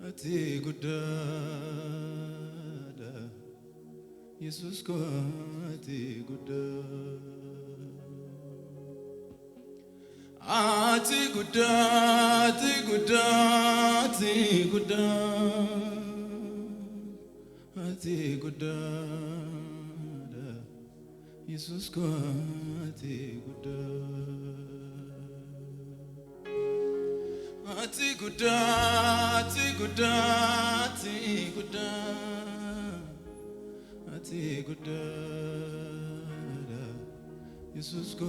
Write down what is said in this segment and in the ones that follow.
ati gudada Jesus ko ati gudada Jesus ko ati gudada Jesus ko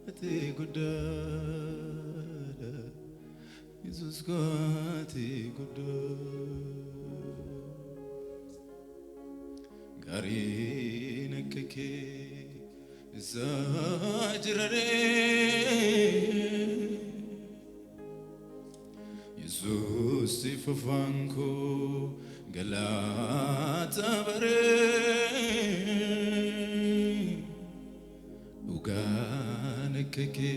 ati gudada Jesus ko ati gari nakake zajrare Jesus sifafanko galata bare uganakake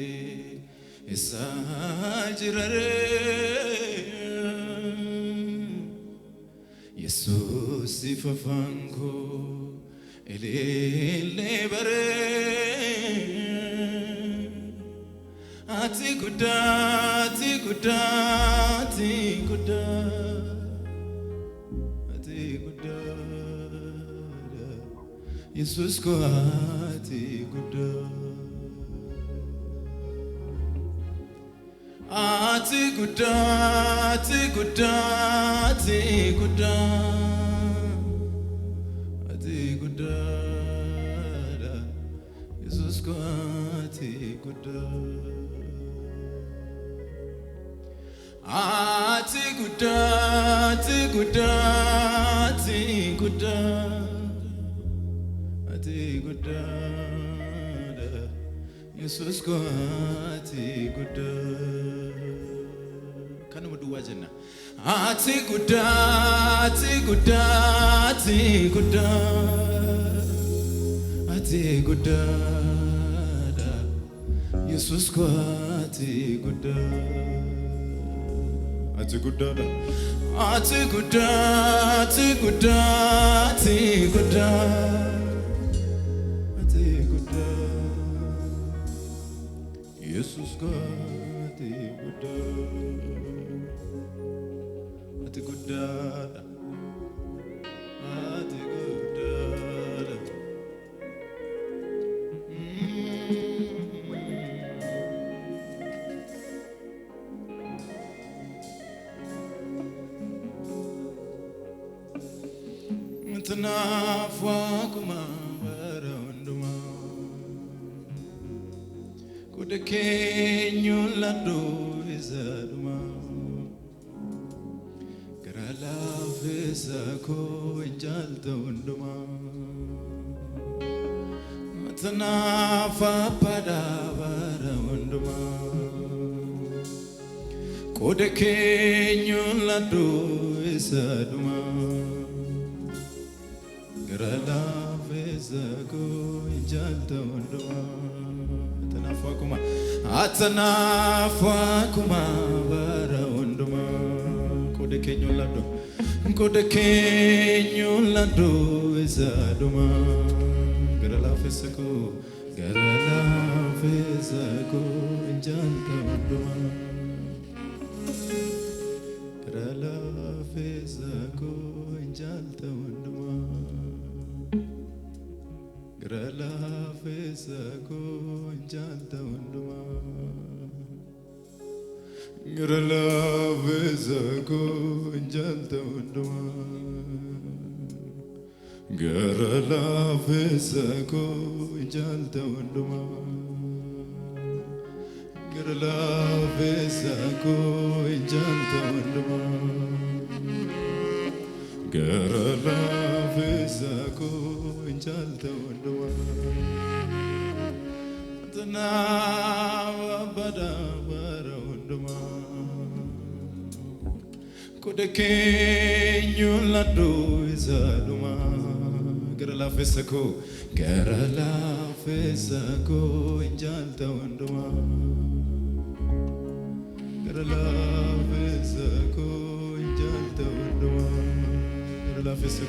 zajrare Jesus sifafanko elele bare ati gudada Jesus ko ati gudada Jesus ko ati gudada Jesus ko ati kanuma duwa jenna ati gudada Jesus ko ati gudada Jesus ko ati gudada Tanafa kuma baranduma kudekenyo lado izaduma karala fesa ko jalta unduma tanafa pada baranduma kudekenyo lado izaduma Garala fezago jalta unduma atanafa kuma bara unduma kodekenyo lado ezaduma garala fezago jalta unduma garala fezago jalta unduma Grala fesa ko jalta unduma Grala fesa ko jalta unduma Grala fesa ko jalta unduma Grala fesa ko jalta unduma Grala fesa ko jalta unduma Tana bada Kodekeenyu laddu izaluma gara lafeessa ko injalta wanduma gara lafeessa ko injalta wanduma gara lafeessa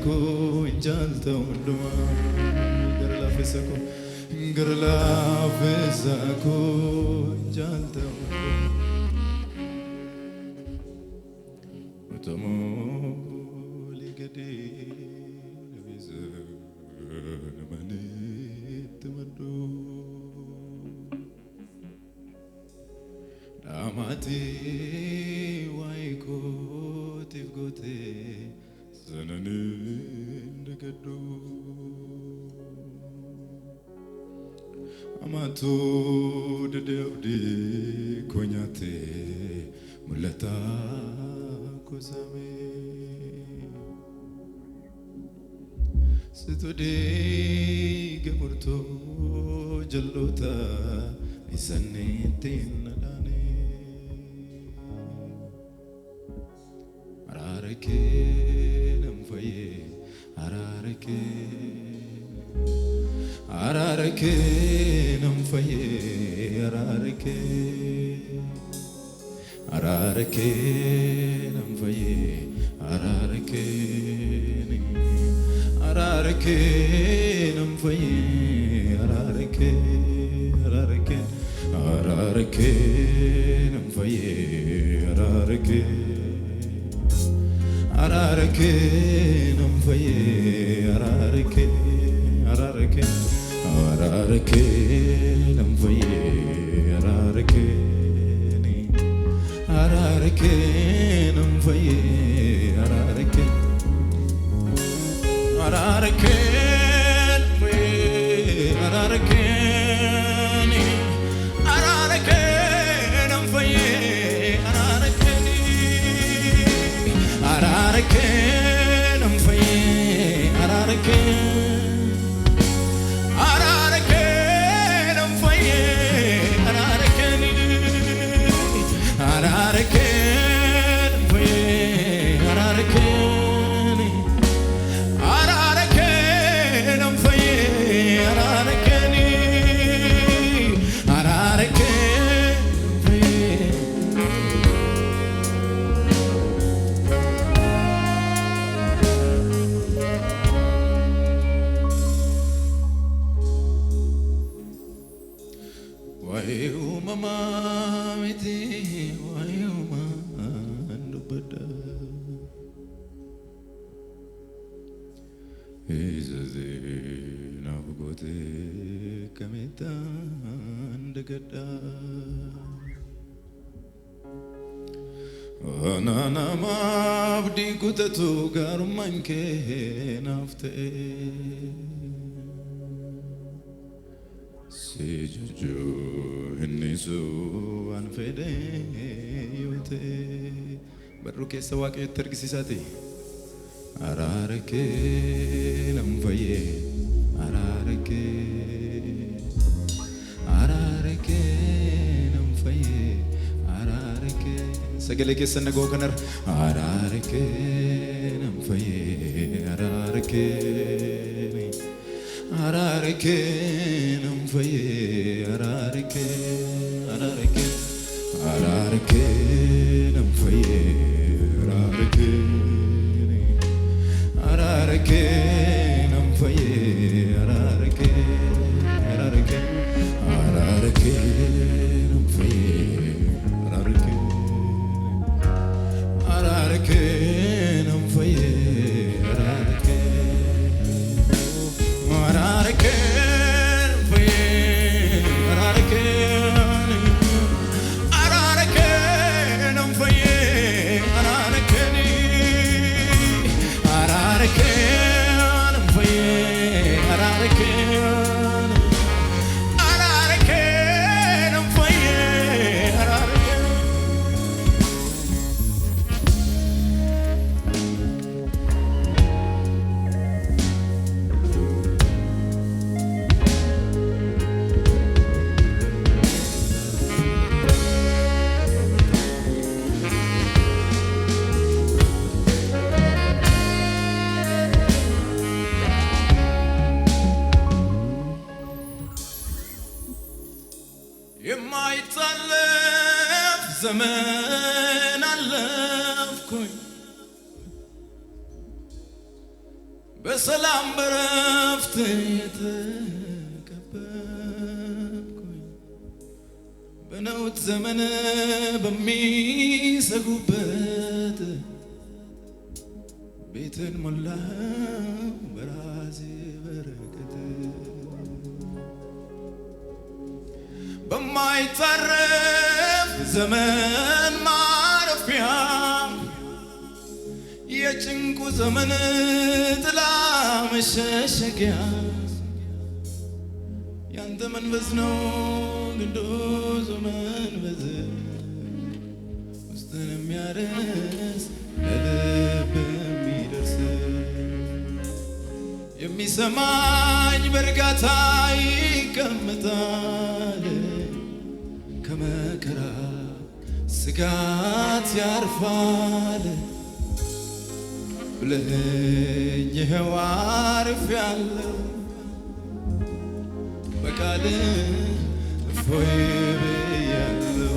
ko injalta wanduma gara lafeessa ko injalta wanduma Tamoli gade levize manit madu Damati waiko tifgote zanane ndagadu Amatu dedevdi konyate mulata Kusame Situdi gemurto jalota isane tinadane Ararake namfaye ararake namfaye ararake Ararake namfaye ararake namfaye ararake namfaye ararake namfaye ararake namfaye ararake Ararake namfaye ararake namfaye Anana mabdi kutatu garumanke nafte Sejuju nisu anfede yote Baruke sawake tergisisati Ararake namfaye ararake namfaye ararake sagale keessa go kanar ararake namfaye ararake namfaye ararake namfaye ararake namfaye ararake ዘመን አለፍኩኝ በሰላም በረፍት የተቀበልኩኝ በነውጥ ዘመን በሚሰጉበት ቤትን ሞላው በራሴ በረከት በማይታረፍ ዘመን ማረፊያ የጭንቁ ዘመን ጥላ መሸሸጊያ ያንተ መንፈስ ነው ቅዱስ መንፈስ ውስጥን የሚያርስ ለልብ የሚደርስ የሚሰማኝ በእርጋታ ይቀመጣል ከመከራ ስጋት ያርፋል ብለኸኝ ይኸው አርፌአለሁ በቃልህ እፎይ ብያለሁ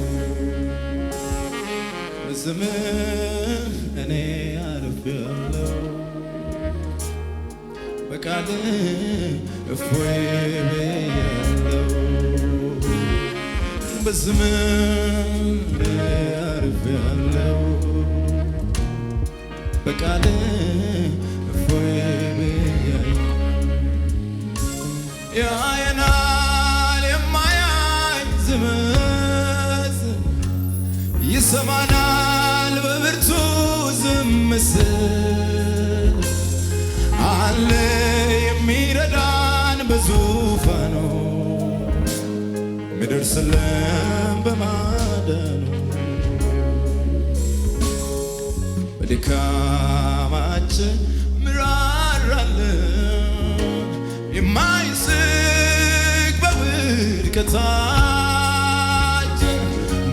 በስምህ እኔ አርፌአለሁ በቃልህ እፎይ ብያለሁ በስምህ እኔ አርፌአለሁ በቃልህ እፎይ ብያለሁ ያየናል የማያይ ዝምስል ይሰማናል በብርቱ ዝም ስል አለ የሚረዳን በዙፋኑ ሚደርስልን በማዳኑ በድካማችን ምራራልን የማይስቅ በውድቀታችን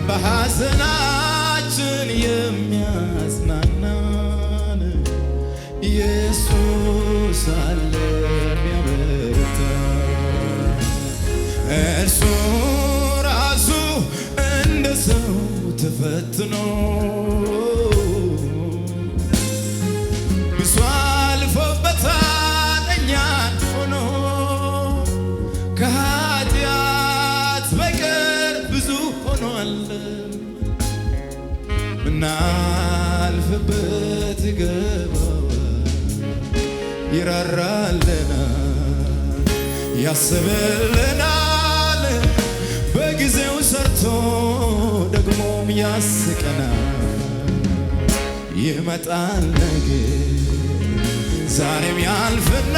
በሐዘናችን የሚያጽናናን ኢየሱስ አለ የሚያበረታ እርሱ ራሱ እንደ ሰው ተፈትኖ ብዙ አልፎበታል እኛን ሆኖ ከኃጢአት በቀር ብዙ ሆኗል ምናልፍበት ይገባዋል ይራራልናል ያስብልናል በጊዜው ሰርቶ ደግሞም ያስቀናል ይመጣል ነገ ዛሬም ያልፍና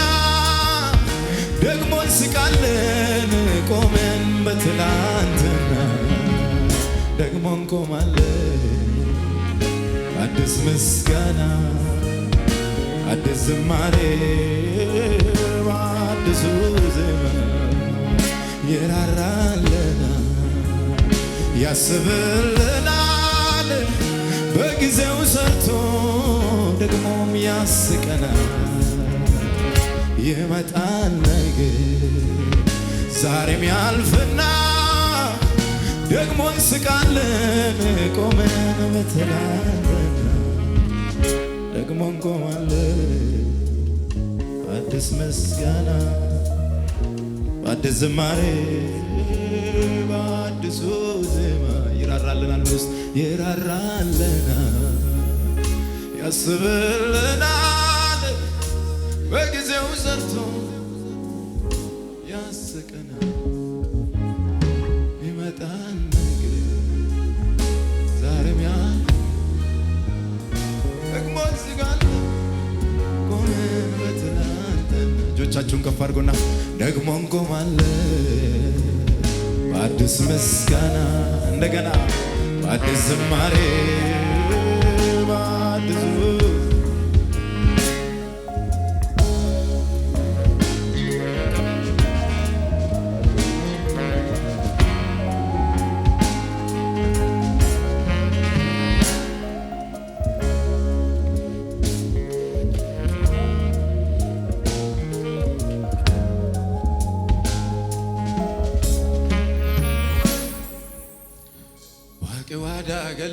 ደግሞ እንስቃለን ቆመን በትላንትና ደግሞ እንቆማለን አዲስ ምስጋና አዲስ ዝማሬ አዲሱ ዜማ ይራራልናል ያስብልናል በጊዜው ሰርቶ ደግሞም ያስቀናል ይመጣል ነገ ዛሬም ያልፍና ደግሞ እንስቃለን ቆመን በትላንትና ደግሞ እንቆማለን አዲስ ምስጋና አዲስ ዝማሬ በአዲሱ ዜማ ይራራልናል ውስጥ ይራራልናል ያስብልናል በጊዜው ሰርቶ ያስቀናል ይመጣል ነገ ዛሬም ደግሞ እንስቃለን ቆመን በትላንትና እጆቻችሁን ከፍ አድርጎና ደግሞ እንቆማለን በአዲስ ምስጋና እንደገና በአዲስ ዝማሬ በአዲሱ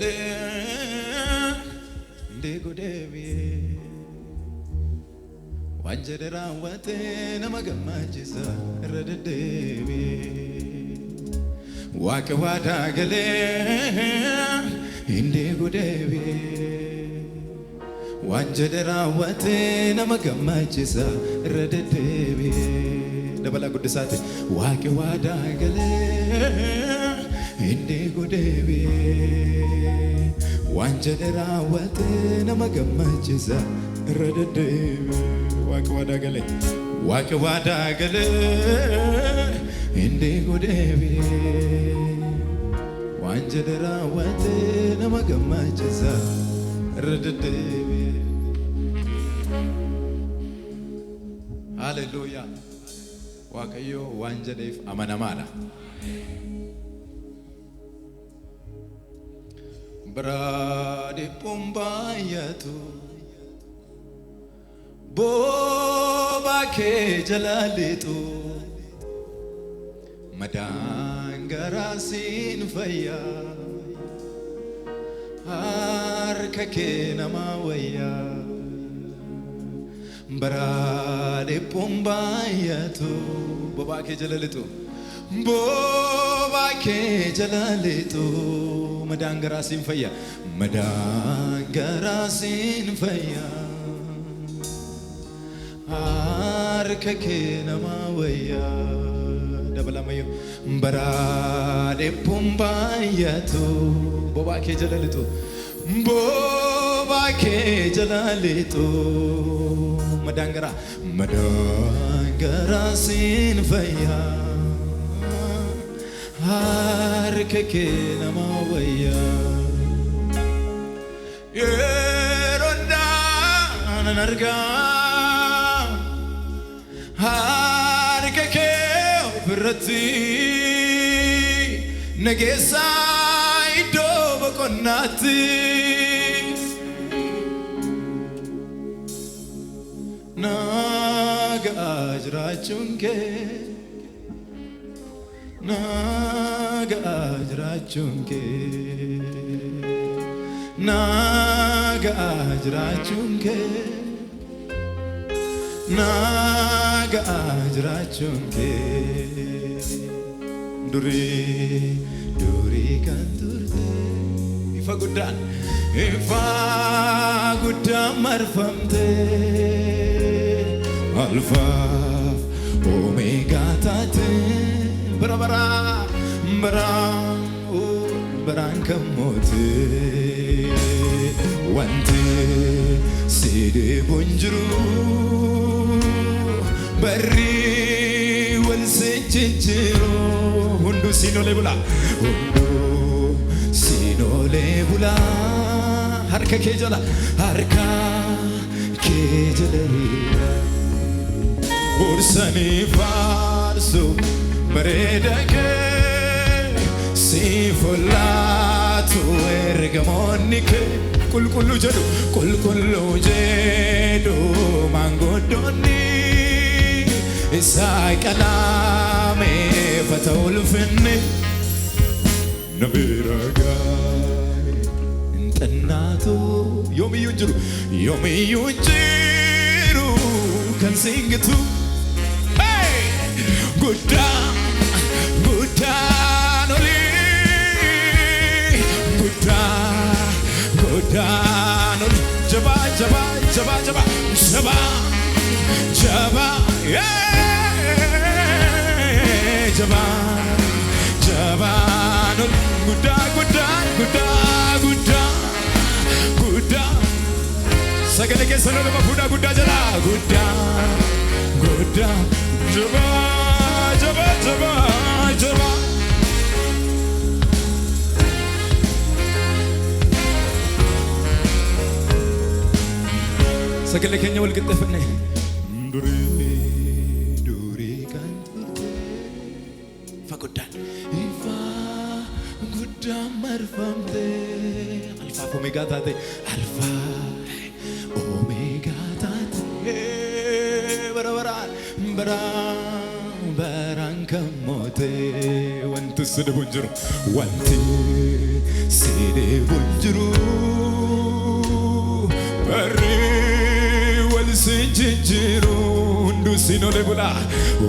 galee ndee godheebi'ee waan jedhe raawwatee nama gammachiisa irra deddeebi'ee waaqa waadaa galee ndee godheebi'ee waan jedhe raawwatee nama gammachiisa irra deddeebi'ee dabala guddisaati waaqa waadaa galee ndee godheebi'ee waan jedhe raawwatee nama gammachiisa irra deddeebi'ee waaqa waadaa galee ndee godheebi'ee waan jedhe raawwatee nama gammachiisa irra deddeebi'ee. Hallelujah. Waaqayyo waan jedheef amanamaadha. Biraade pombaayatu booba kee jalaaleetu madaan garaasiin fayyaa harka kee namaa wayyaa. Biraade pombaayatu booba kee jalaaleetu booba kee jalaaleetu madaan garaasiin fayyaa madaan garaasiin fayyaa harka kee namaa wayyaa. Dabalamayo biraade pombaayatu booba kee jalaaleetu booba kee jalaaleetu madaan garaasiin fayyaa harka kee namaa wayyaa. Yeroodhaan argaa harka kee ofirratti nageessaa iddoo boqonnaatti nagaa jiraachuun kee nagaa jiraachuun kee nagaa jiraachuun kee nagaa jiraachuun kee durii kan turte ifa guddaan marfamte alfaaf omeegaa taate baraan kan moote wanti si deebiin jiru barri wal sejjijjiiru hunduu siinolee bula harka kee jala bursanii faarsu bareeda kee si follaatu ergamoonni kee qulqulluu jedhu maanguddoonni isaa qalaameeffata ulfinni na bira gahe hin xinnaatu yoomiyyuu jiru kan singitu guddaan olii guddaan olii jabaan olii guddaa sagalee keessa nama fuudhaa guddaa jala guddaa jabaa sagalee keenya wal qixxeeffanne durii kan turte ifa guddaan marfamte alfaaf omeegaa taate baraan kan moote wantu sede bonjiru wanti sede bonjiru barri wal sinjiru undu sinole bula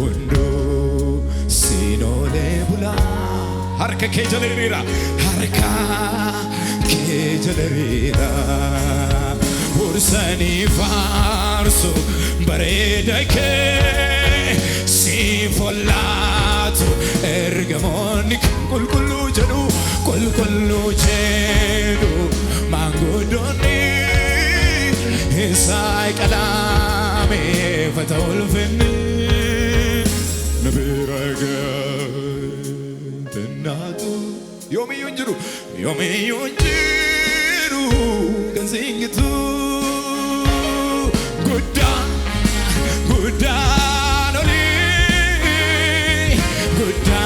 undu sinole bula harka kejalerira harka kejalerira ursani farso baredake sifolatu ergamonik kulkullu jedu mangodoni isai kalame fatawul finni nabiraga tenatu yomi yunjiru ganzingitu gudda noli gudda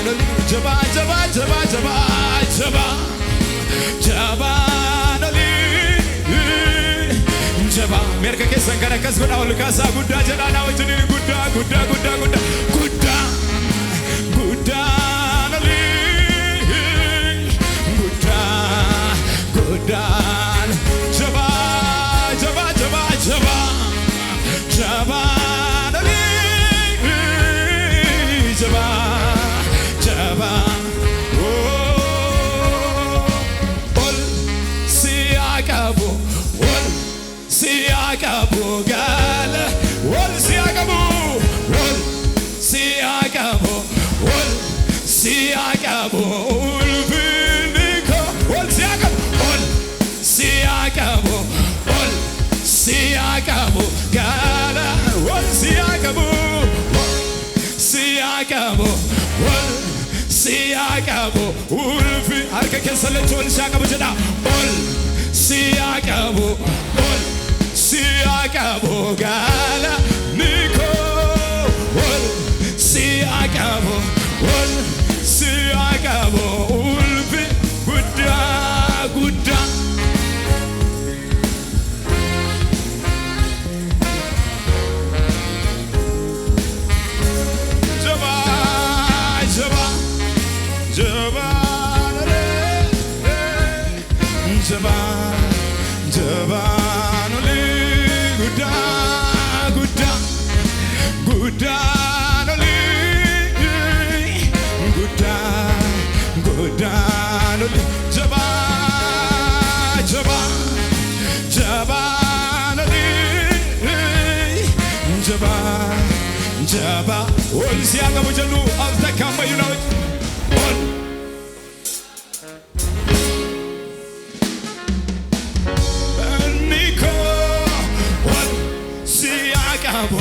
noli jaba noli jaba merka ke sangara kas goda ol kasa gudda jana wajini gudda noli gudda jaba noli jaba ol siakabu gala ol siakabu ulviniko ol siakabu gala ol siakabu ulvi harka kesalet ol siakabu jada ol siakabu gala niko ol siakabu ulvi gudda Jaba ol siakabu jenu altakamba you know it Nico ol siakabu